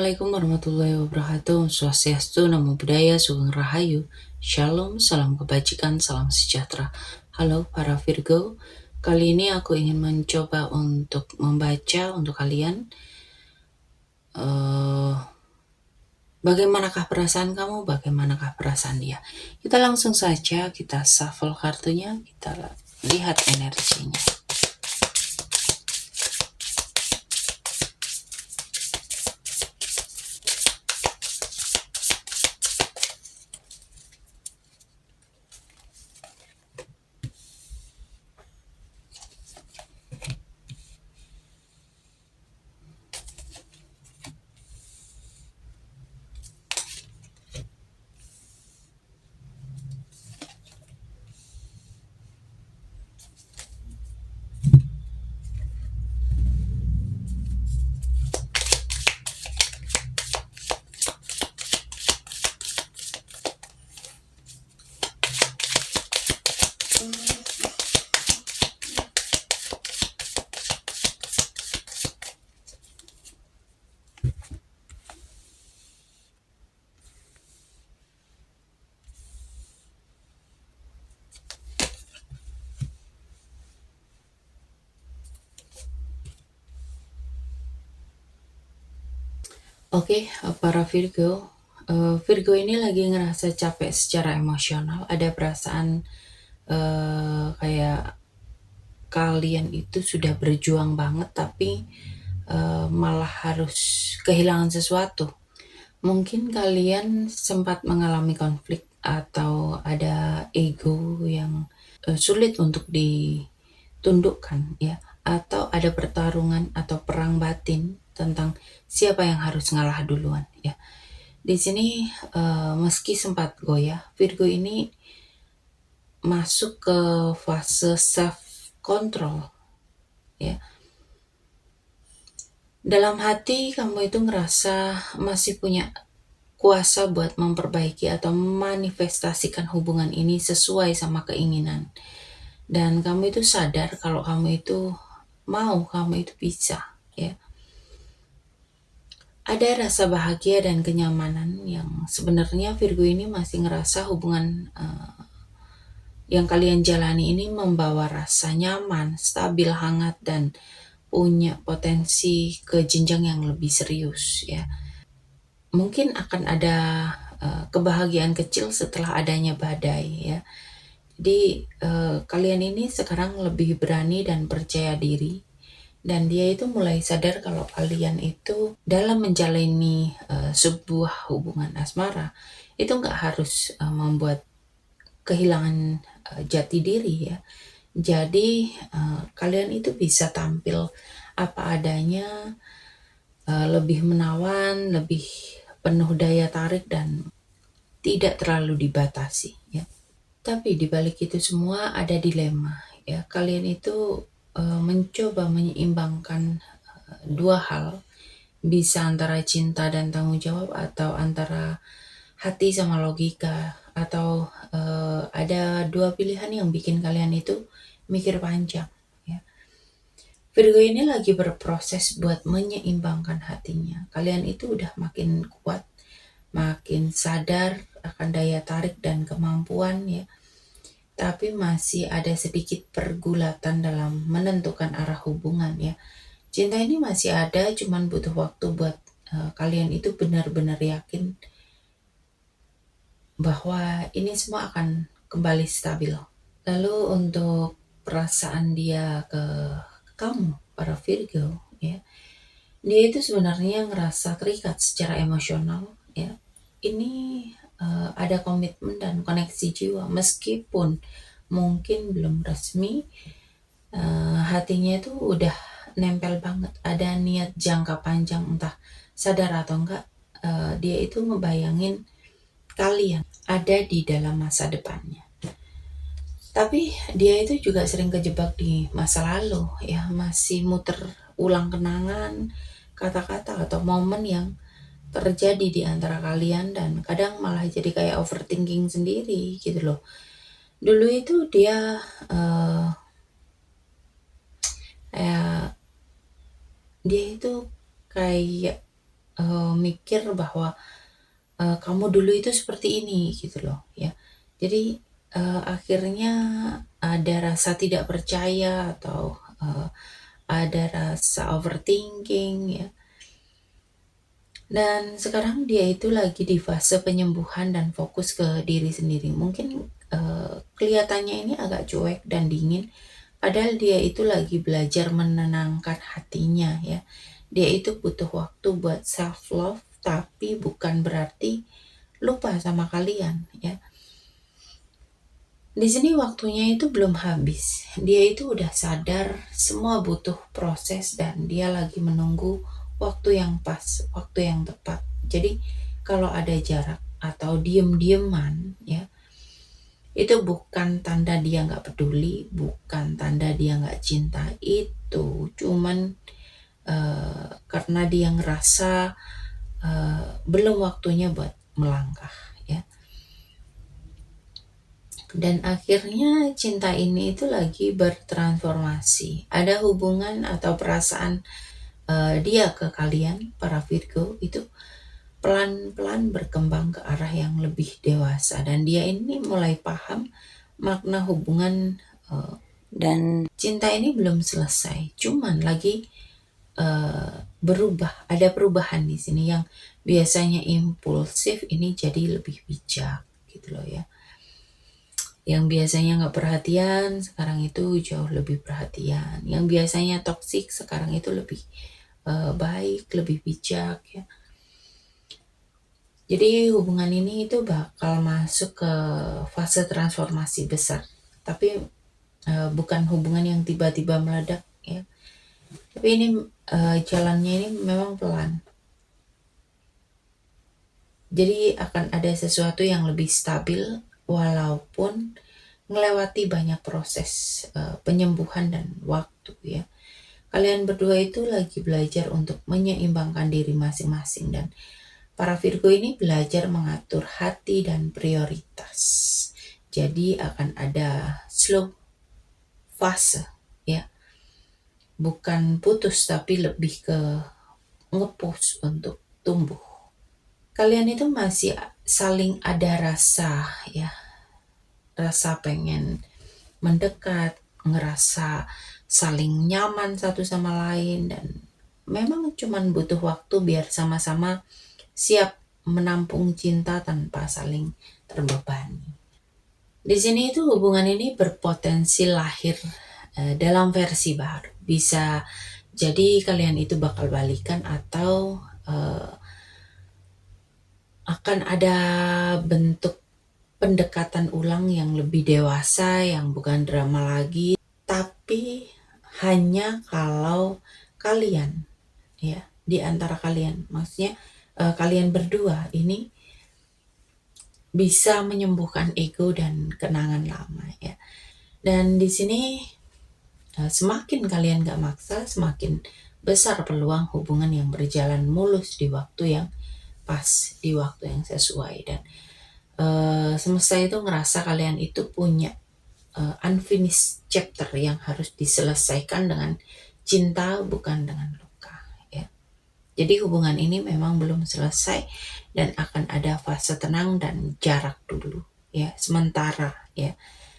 Assalamualaikum warahmatullahi wabarakatuh. Swastiastu, Namo Buddhaya, Sugeng Rahayu. Shalom, salam kebajikan, salam sejahtera. Halo para Virgo, kali ini aku ingin mencoba untuk membaca untuk kalian. Bagaimanakah perasaan kamu, bagaimanakah perasaan dia. Kita langsung saja, kita shuffle kartunya, kita lihat energinya. Oke, para Virgo, Virgo ini lagi ngerasa capek secara emosional. Ada perasaan kayak kalian itu sudah berjuang banget, tapi malah harus kehilangan sesuatu. Mungkin kalian sempat mengalami konflik atau ada ego yang sulit untuk ditundukkan, ya, atau ada pertarungan atau perang batin tentang siapa yang harus ngalah duluan, ya. Di sini meski sempat goyah, Virgo ini masuk ke fase self control, ya. Dalam hati kamu itu ngerasa masih punya kuasa buat memperbaiki atau memanifestasikan hubungan ini sesuai sama keinginan. Dan kamu itu sadar kalau kamu itu mau, kamu itu bisa, ya. Ada rasa bahagia dan kenyamanan yang sebenarnya Virgo ini masih ngerasa hubungan yang kalian jalani ini membawa rasa nyaman, stabil, hangat, dan punya potensi ke jenjang yang lebih serius, ya. Mungkin akan ada kebahagiaan kecil setelah adanya badai, ya. Jadi kalian ini sekarang lebih berani dan percaya diri, dan dia itu mulai sadar kalau kalian itu dalam menjalani sebuah hubungan asmara itu nggak harus membuat kehilangan jati diri, ya. Jadi kalian itu bisa tampil apa adanya, lebih menawan, lebih penuh daya tarik dan tidak terlalu dibatasi, ya. Tapi di balik itu semua ada dilema, ya. Kalian itu mencoba menyeimbangkan dua hal, bisa antara cinta dan tanggung jawab atau antara hati sama logika, atau ada dua pilihan yang bikin kalian itu mikir panjang, ya. Virgo ini lagi berproses buat menyeimbangkan hatinya. Kalian itu udah makin kuat, makin sadar akan daya tarik dan kemampuan, ya. Tapi masih ada sedikit pergulatan dalam menentukan arah hubungan, ya. Cinta ini masih ada, cuman butuh waktu buat kalian itu benar-benar yakin bahwa ini semua akan kembali stabil. Lalu untuk perasaan dia ke kamu, para Virgo, ya, dia itu sebenarnya ngerasa terikat secara emosional, ya. Ini ada komitmen dan koneksi jiwa, meskipun mungkin belum resmi, hatinya itu udah nempel banget. Ada niat jangka panjang, entah sadar atau enggak, dia itu ngebayangin kalian ada di dalam masa depannya. Tapi dia itu juga sering kejebak di masa lalu, ya, masih muter ulang kenangan, kata-kata atau momen yang terjadi di antara kalian, dan kadang malah jadi kayak overthinking sendiri gitu loh. Dulu itu dia dia itu kayak mikir bahwa kamu dulu itu seperti ini gitu loh ya. Jadi akhirnya ada rasa tidak percaya atau ada rasa overthinking ya. Dan sekarang dia itu lagi di fase penyembuhan dan fokus ke diri sendiri. Mungkin kelihatannya ini agak cuek dan dingin, padahal dia itu lagi belajar menenangkan hatinya ya. Dia itu butuh waktu buat self love, tapi bukan berarti lupa sama kalian ya. Di sini waktunya itu belum habis. Dia itu udah sadar semua butuh proses dan dia lagi menunggu waktu yang pas, waktu yang tepat. Jadi kalau ada jarak atau diem-dieman ya, itu bukan tanda dia nggak peduli, bukan tanda dia nggak cinta. Itu cuman karena dia ngerasa belum waktunya buat melangkah ya. Dan akhirnya cinta ini itu lagi bertransformasi. Ada hubungan atau perasaan dia ke kalian, para Virgo, itu pelan-pelan berkembang ke arah yang lebih dewasa. Dan dia ini mulai paham makna hubungan dan cinta ini belum selesai. Cuman lagi berubah. Ada perubahan di sini yang biasanya impulsif ini jadi lebih bijak gitu loh ya. Yang biasanya nggak perhatian, sekarang itu jauh lebih perhatian. Yang biasanya toksik, sekarang itu lebih baik, lebih bijak ya. Jadi hubungan ini itu bakal masuk ke fase transformasi besar. Tapi bukan hubungan yang tiba-tiba meledak ya. Tapi ini jalannya ini memang pelan. Jadi akan ada sesuatu yang lebih stabil walaupun melewati banyak proses penyembuhan dan waktu ya. Kalian berdua itu lagi belajar untuk menyeimbangkan diri masing-masing dan para Virgo ini belajar mengatur hati dan prioritas. Jadi akan ada slow fase ya. Bukan putus tapi lebih ke ngepush untuk tumbuh. Kalian itu masih saling ada rasa ya, rasa pengen mendekat, ngerasa saling nyaman satu sama lain dan memang cuman butuh waktu biar sama-sama siap menampung cinta tanpa saling terbebani. Di sini itu hubungan ini berpotensi lahir dalam versi baru. Bisa jadi kalian itu bakal balikan atau akan ada bentuk pendekatan ulang yang lebih dewasa, yang bukan drama lagi, tapi hanya kalau kalian ya, di antara kalian, maksudnya kalian berdua ini bisa menyembuhkan ego dan kenangan lama ya. Dan di sini semakin kalian gak maksa, semakin besar peluang hubungan yang berjalan mulus di waktu yang pas, di waktu yang sesuai. Dan semesta itu ngerasa kalian itu punya unfinished chapter yang harus diselesaikan dengan cinta, bukan dengan luka ya. Jadi hubungan ini memang belum selesai dan akan ada fase tenang dan jarak dulu ya, sementara ya.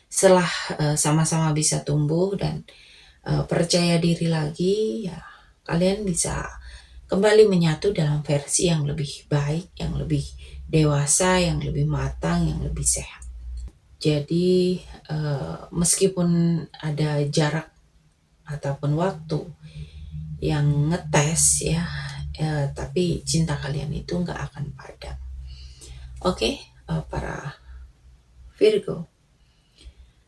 Setelah sama-sama bisa tumbuh dan percaya diri lagi ya, kalian bisa kembali menyatu dalam versi yang lebih baik, yang lebih dewasa, yang lebih matang, yang lebih sehat. Jadi meskipun ada jarak ataupun waktu yang ngetes ya, tapi cinta kalian itu nggak akan padam. Oke, para Virgo.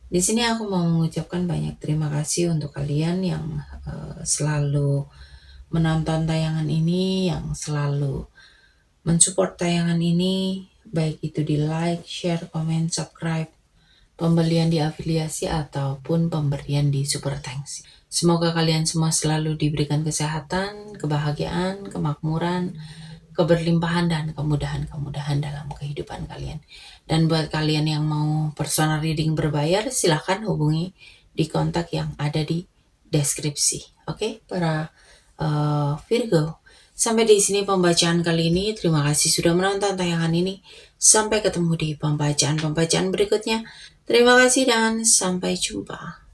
Di sini aku mau mengucapkan banyak terima kasih untuk kalian yang selalu menonton tayangan ini, yang selalu mensupport tayangan ini, baik itu di like, share, komen, subscribe, pembelian di afiliasi ataupun pemberian di super thanks. Semoga kalian semua selalu diberikan kesehatan, kebahagiaan, kemakmuran, keberlimpahan dan kemudahan-kemudahan dalam kehidupan kalian. Dan buat kalian yang mau personal reading berbayar, silahkan hubungi di kontak yang ada di deskripsi. Oke, para Virgo. Sampai di sini pembacaan kali ini. Terima kasih sudah menonton tayangan ini. Sampai ketemu di pembacaan-pembacaan berikutnya. Terima kasih dan sampai jumpa.